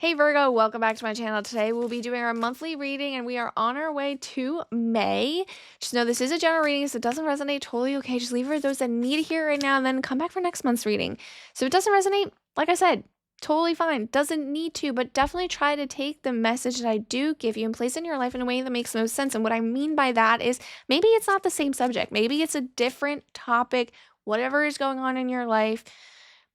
Hey Virgo, welcome back to my channel. Today we'll be doing our monthly reading and we are on our way to May. Just know this is a general reading, so it doesn't resonate, totally okay. Just leave it for those that need to hear it right now and then come back for next month's reading. So if it doesn't resonate, like I said, totally fine. Doesn't need to, but definitely try to take the message that I do give you and place it in your life in a way that makes no sense. And what I mean by that is maybe it's not the same subject. Maybe it's a different topic, whatever is going on in your life,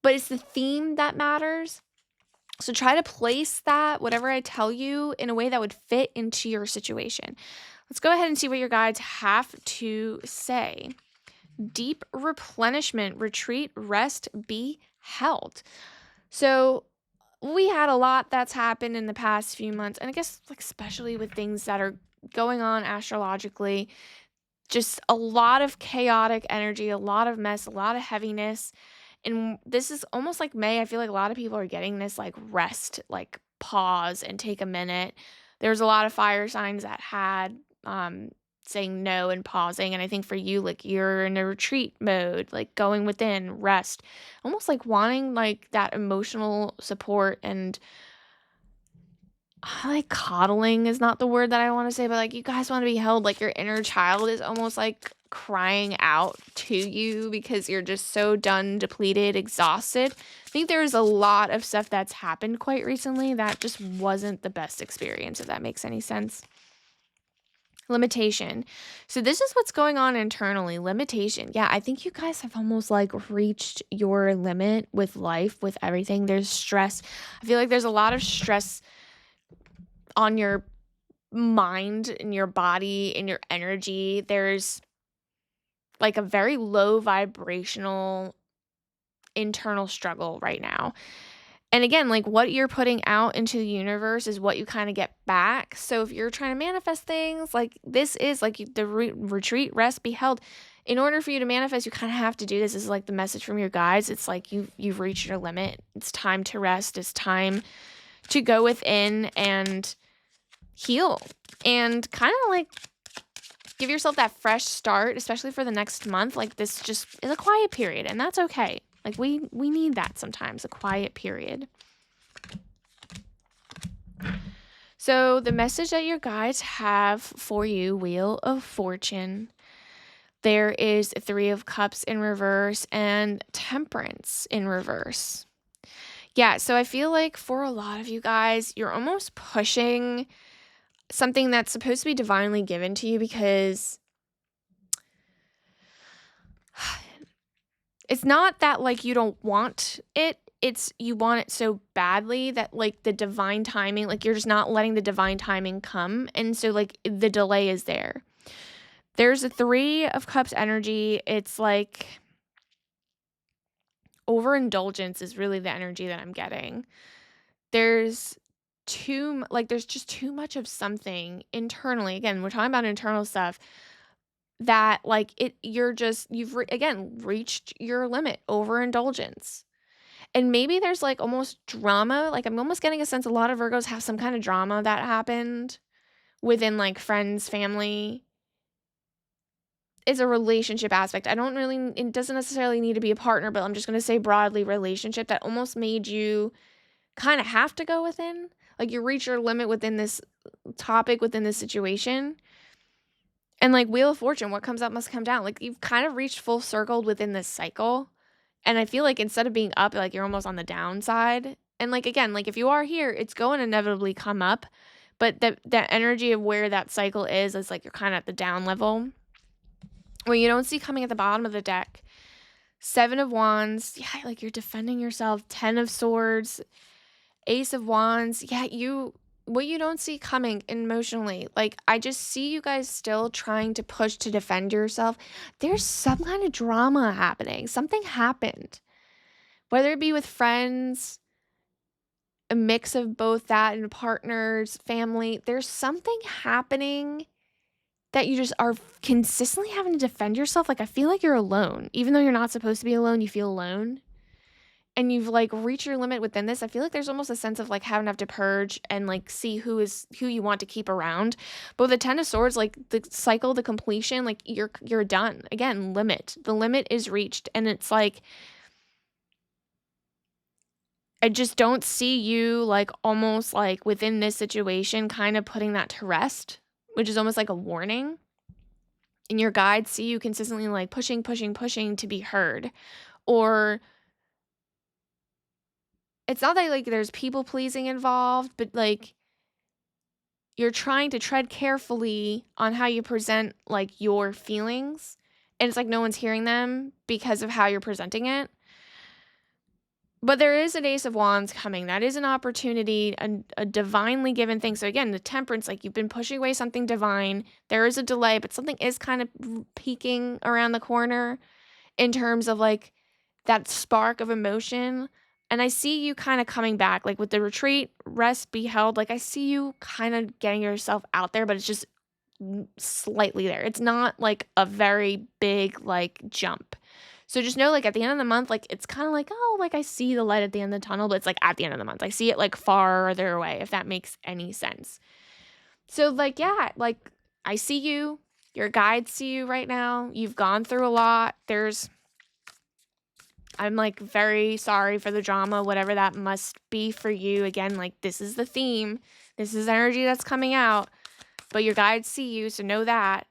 but it's the theme that matters. So try to place that, whatever I tell you, in a way that would fit into your situation. Let's go ahead and see what your guides have to say. Deep replenishment, retreat, rest, be held. So we had a lot that's happened in the past few months, and I guess especially with things that are going on astrologically, just a lot of chaotic energy, a lot of mess, a lot of heaviness. And this is almost like May. I feel like a lot of people are getting this rest, pause and take a minute. There's a lot of fire signs that had saying no and pausing. And I think for you, you're in a retreat mode, going within, rest, almost wanting that emotional support and coddling is not the word that I want to say, but you guys want to be held. Your inner child is almost crying out to you because you're just so done, depleted, exhausted. I think there's a lot of stuff that's happened quite recently that just wasn't the best experience, if that makes any sense. Limitation. So this is what's going on internally. Limitation. Yeah, I think you guys have almost reached your limit with life, with everything. There's stress. I feel like there's a lot of stress on your mind, in your body, in your energy. There's a very low vibrational internal struggle right now. And again, what you're putting out into the universe is what you kind of get back. So if you're trying to manifest things, this is the retreat, rest, be held. In order for you to manifest, you kind of have to do this. This is the message from your guides. It's you've reached your limit. It's time to rest. It's time to go within and heal and kind of give yourself that fresh start, especially for the next month. This just is a quiet period, and that's okay. We need that sometimes, a quiet period. So the message that your guides have for you, Wheel of Fortune, there is 3 of Cups in reverse and Temperance in reverse. Yeah, so I feel for a lot of you guys, you're almost pushing something that's supposed to be divinely given to you because it's not that you don't want it. It's you want it so badly that the divine timing, you're just not letting the divine timing come. And so the delay is there. There's a 3 of Cups energy. It's overindulgence is really the energy that I'm getting. There's there's just too much of something internally. Again, we're talking about internal stuff that you've again reached your limit, overindulgence. And maybe there's almost drama. I'm almost getting a sense a lot of Virgos have some kind of drama that happened within friends, family. It's a relationship aspect. It doesn't necessarily need to be a partner, but I'm just going to say broadly relationship that almost made you kind of have to go within. You reach your limit within this topic, within this situation. And Wheel of Fortune, what comes up must come down. You've kind of reached full circle within this cycle. And I feel instead of being up, you're almost on the downside. And again, if you are here, it's going to inevitably come up. But the energy of where that cycle is you're kind of at the down level. Where you don't see coming at the bottom of the deck. 7 of Wands. Yeah, you're defending yourself. 10 of Swords. Ace of Wands. Yeah, what you don't see coming emotionally. I just see you guys still trying to push to defend yourself. There's some kind of drama happening. Something happened. Whether it be with friends, a mix of both that and partners, family. There's something happening that you just are consistently having to defend yourself. I feel you're alone. Even though you're not supposed to be alone, you feel alone. And you've reached your limit within this. I feel there's almost a sense of having to have to purge and see who you want to keep around. But with the 10 of Swords, the cycle, the completion, you're done. Again, limit. The limit is reached. And it's I just don't see you like almost like within this situation kind of putting that to rest, which is almost like a warning. And your guides see you consistently like pushing, pushing, pushing to be heard. Or it's not that like there's people pleasing involved, but like you're trying to tread carefully on how you present like your feelings. And it's like no one's hearing them because of how you're presenting it. But there is an Ace of Wands coming. That is an opportunity, a divinely given thing. So again, the Temperance, like you've been pushing away something divine. There is a delay, but something is kind of peeking around the corner in terms of like that spark of emotion. And I see you kind of coming back, like with the retreat, rest, be held. Like I see you kind of getting yourself out there, but it's just slightly there. It's not like a very big like jump. So just know like at the end of the month, like it's kind of like, oh, like I see the light at the end of the tunnel, but it's like at the end of the month. I see it like farther away, if that makes any sense. So like, yeah, like I see you, your guides see you right now. You've gone through a lot. I'm like very sorry for the drama, whatever that must be for you. Again, like this is the theme. This is energy that's coming out, but your guides see you. So know that.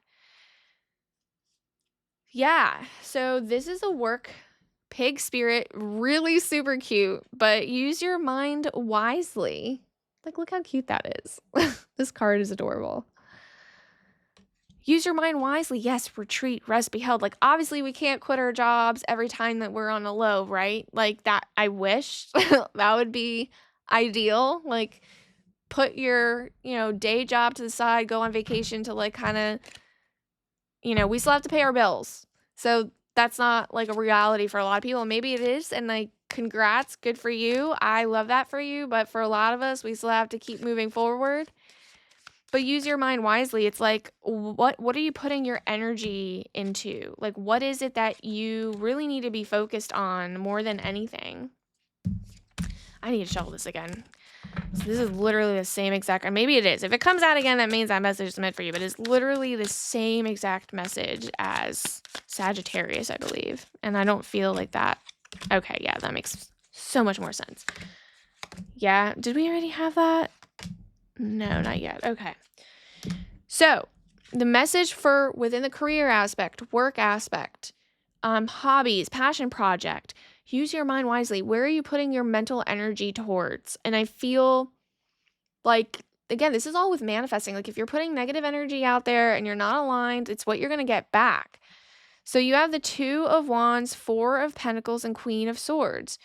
Yeah, so this is a work pig spirit, really super cute, but use your mind wisely. Like, look how cute that is. This card is adorable. Use your mind wisely. Yes, retreat, rest, be held. Like, obviously, we can't quit our jobs every time that we're on a low, right? Like, that, I wish that would be ideal. Like, put your, day job to the side, go on vacation to, like, kind of we still have to pay our bills. So that's not like a reality for a lot of people. Maybe it is. And like, congrats. Good for you. I love that for you. But for a lot of us, we still have to keep moving forward. But use your mind wisely. It's like, what are you putting your energy into? Like, what is it that you really need to be focused on more than anything? I need to shuffle this again. So this is literally the same exact, or maybe it is. If it comes out again, that means that message is meant for you, but it's literally the same exact message as Sagittarius, I believe. And I don't feel like that. Okay, yeah, that makes so much more sense. Yeah, did we already have that? No, not yet. Okay. So the message for within the career aspect, work aspect, hobbies, passion project, use your mind wisely. Where are you putting your mental energy towards? And I feel like, again, this is all with manifesting. Like if you're putting negative energy out there and you're not aligned, it's what you're going to get back. So you have the Two of Wands, Four of Pentacles, and Queen of Swords.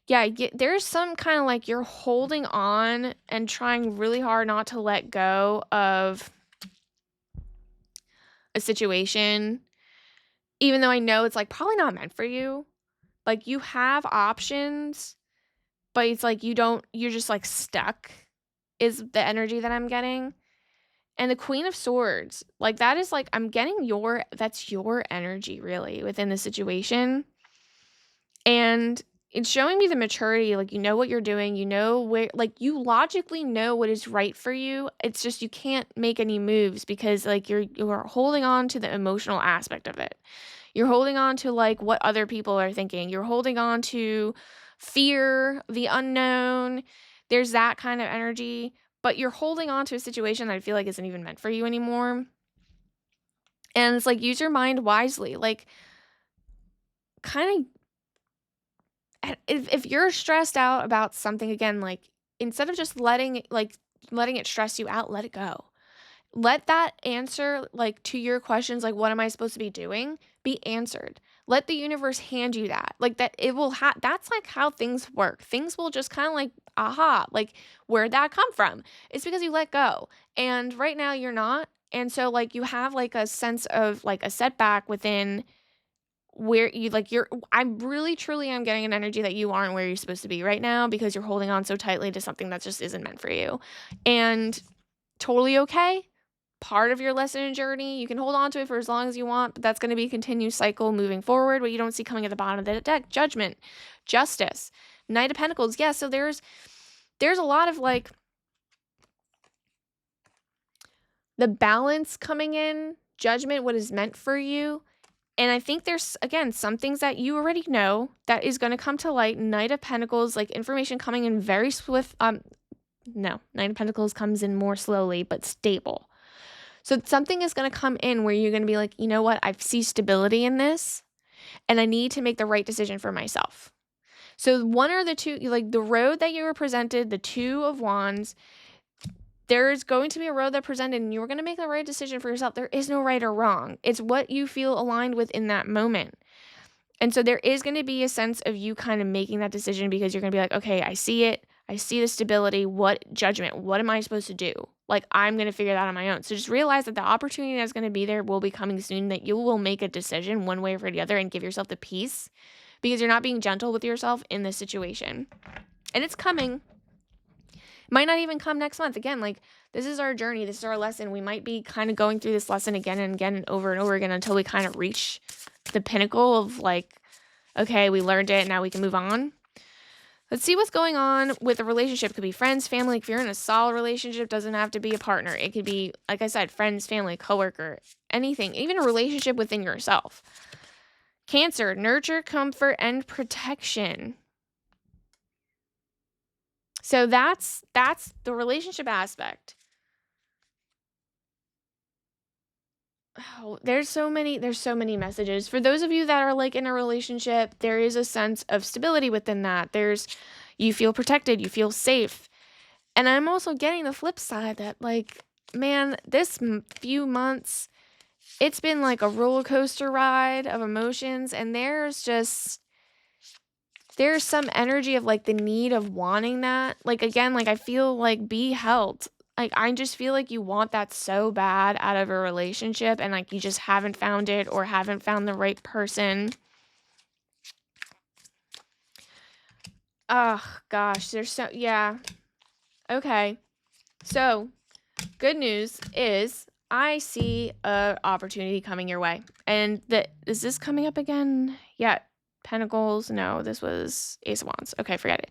Yeah, there's some kind of like you're holding on and trying really hard not to let go of a situation, even though I know it's like probably not meant for you. Like you have options, but it's like you're just like stuck is the energy that I'm getting. And the Queen of Swords, like that is like, I'm getting that's your energy really within the situation. And it's showing me the maturity, like, you know what you're doing, you know where, like, you logically know what is right for you. It's just, you can't make any moves because like you're holding on to the emotional aspect of it. You're holding on to like what other people are thinking. You're holding on to fear, the unknown. There's that kind of energy, but you're holding on to a situation that I feel like isn't even meant for you anymore. And it's like, use your mind wisely. Like, kind of, if you're stressed out about something, again, like, instead of just letting it stress you out, let it go. Let that answer, like, to your questions, like, what am I supposed to be doing, be answered. Let the universe hand you that. Like, that it will that's like how things work. Things will just kind of like, aha, like, where'd that come from? It's because you let go. And right now you're not. And so, like, you have like a sense of like a setback within where you like I'm really truly I'm getting an energy that you aren't where you're supposed to be right now because you're holding on so tightly to something that just isn't meant for you. And totally okay. Part of your lesson and journey. You can hold on to it for as long as you want, but that's going to be a continued cycle moving forward. What you don't see coming at the bottom of the deck: Judgment, Justice, Knight of Pentacles. Yeah, so there's a lot of like the balance coming in, Judgment, what is meant for you, And I think there's, again, some things that you already know that is going to come to light. Knight of Pentacles, like information coming in very swift. No, Knight of Pentacles comes in more slowly, but stable. So something is going to come in where you're going to be like, you know what? I see stability in this and I need to make the right decision for myself. So one or the two, like the road that you were presented, the Two of Wands, there's going to be a road that presented and you're going to make the right decision for yourself. There is no right or wrong. It's what you feel aligned with in that moment. And so there is going to be a sense of you kind of making that decision because you're going to be like, okay, I see it. I see the stability. What judgment? What am I supposed to do? Like, I'm going to figure that out on my own. So just realize that the opportunity that's going to be there will be coming soon, that you will make a decision one way or the other and give yourself the peace because you're not being gentle with yourself in this situation. And it's coming. Might not even come next month. Again, like, this is our journey. This is our lesson. We might be kind of going through this lesson again and again and over again until we kind of reach the pinnacle of like, okay, we learned it. Now we can move on. Let's see what's going on with a relationship. It could be friends, family. If you're in a solid relationship, doesn't have to be a partner. It could be, like I said, friends, family, coworker, anything, even a relationship within yourself. Cancer, nurture, comfort, and protection. So that's the relationship aspect. Oh, there's so many messages. For those of you that are like in a relationship, there is a sense of stability within that. You feel protected, you feel safe. And I'm also getting the flip side that like, man, this few months, it's been like a roller coaster ride of emotions, and there's some energy of like the need of wanting that. Like, again, like I feel like be held. Like, I just feel like you want that so bad out of a relationship and like you just haven't found it or haven't found the right person. Oh gosh, yeah. Okay. So, good news is I see a opportunity coming your way. And is this coming up again? Yeah. Pentacles. No, this was Ace of Wands. Okay, forget it.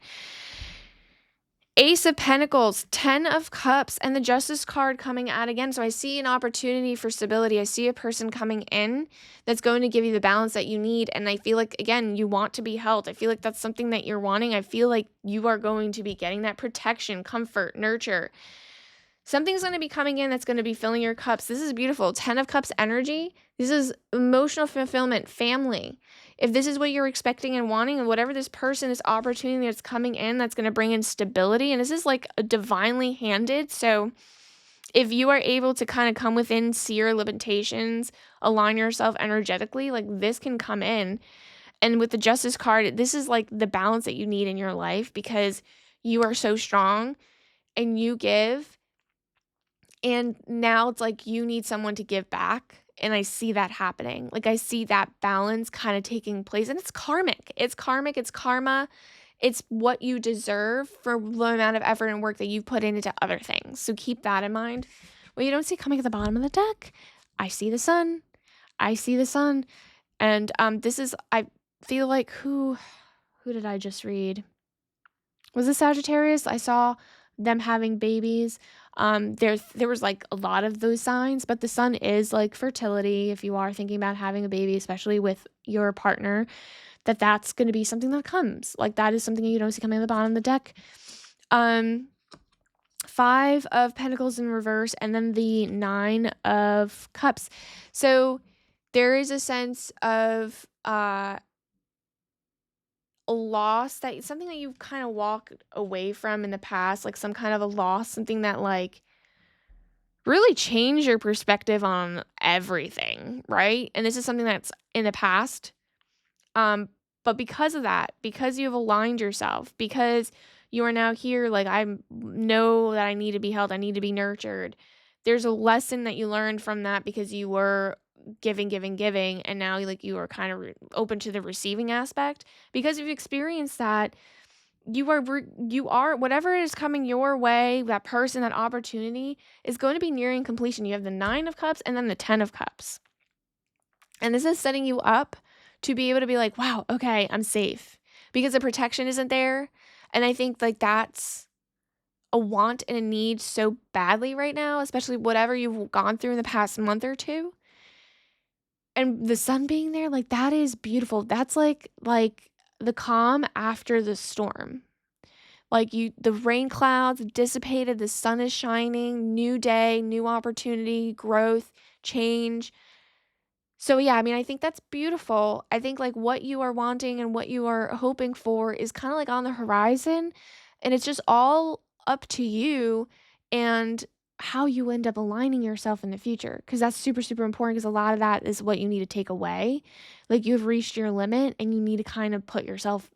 Ace of Pentacles, 10 of Cups, and the Justice card coming out again. So I see an opportunity for stability. I see a person coming in that's going to give you the balance that you need. And I feel like, again, you want to be held. I feel like that's something that you're wanting. I feel like you are going to be getting that protection, comfort, nurture. Something's going to be coming in that's going to be filling your cups. This is beautiful. 10 of Cups energy. This is emotional fulfillment, family. If this is what you're expecting and wanting, and whatever this person, this opportunity that's coming in, that's going to bring in stability. And this is like a divinely handed. So if you are able to kind of come within, see your limitations, align yourself energetically, like this can come in. And with the Justice card, this is like the balance that you need in your life because you are so strong and you give. And now it's like you need someone to give back. And I see that happening. Like I see that balance kind of taking place. And it's karmic. It's karmic. It's karma. It's what you deserve for the amount of effort and work that you've put into other things. So keep that in mind. What you don't see coming at the bottom of the deck, I see the sun. I see the sun. And I feel like who did I just read? Was it Sagittarius? I saw them having babies. There was like a lot of those signs, but the sun is like fertility. If you are thinking about having a baby, especially with your partner, that's going to be something that comes. Like that is something you don't see coming at the bottom of the deck. 5 of Pentacles in reverse, and then the 9 of Cups. So there is a sense of a loss, that something that you've kind of walked away from in the past, like some kind of a loss, something that like really changed your perspective on everything, right? And this is something that's in the past. But because of that, because you have aligned yourself, because you are now here, like I know that I need to be held, I need to be nurtured. There's a lesson that you learned from that because you were giving, and now like you are kind of open to the receiving aspect. Because you've experienced that, you are whatever is coming your way, that person, that opportunity is going to be nearing completion. You have the 9 of Cups and then the 10 of Cups. And this is setting you up to be able to be like, wow, okay, I'm safe. Because the protection isn't there. And I think like that's a want and a need so badly right now, especially whatever you've gone through in the past month or two. And the sun being there, like, that is beautiful. That's like the calm after the storm. Like, the rain clouds dissipated, the sun is shining, new day, new opportunity, growth, change. So yeah, I mean, I think that's beautiful. I think like what you are wanting and what you are hoping for is kind of like on the horizon, and it's just all up to you and how you end up aligning yourself in the future, because that's super super important, because a lot of that is what you need to take away. Like, you've reached your limit and you need to kind of put yourself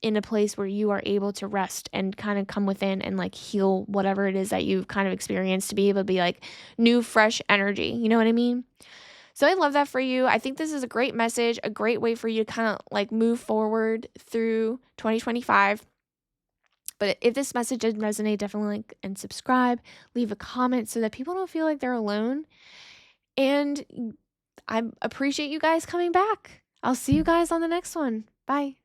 in a place where you are able to rest and kind of come within and like heal whatever it is that you've kind of experienced, to be able to be like new fresh energy, you know what I mean? So I love that for you. I think this is a great message, a great way for you to kind of like move forward through 2025. But if this message did resonate, definitely like and subscribe, leave a comment so that people don't feel like they're alone. And I appreciate you guys coming back. I'll see you guys on the next one. Bye.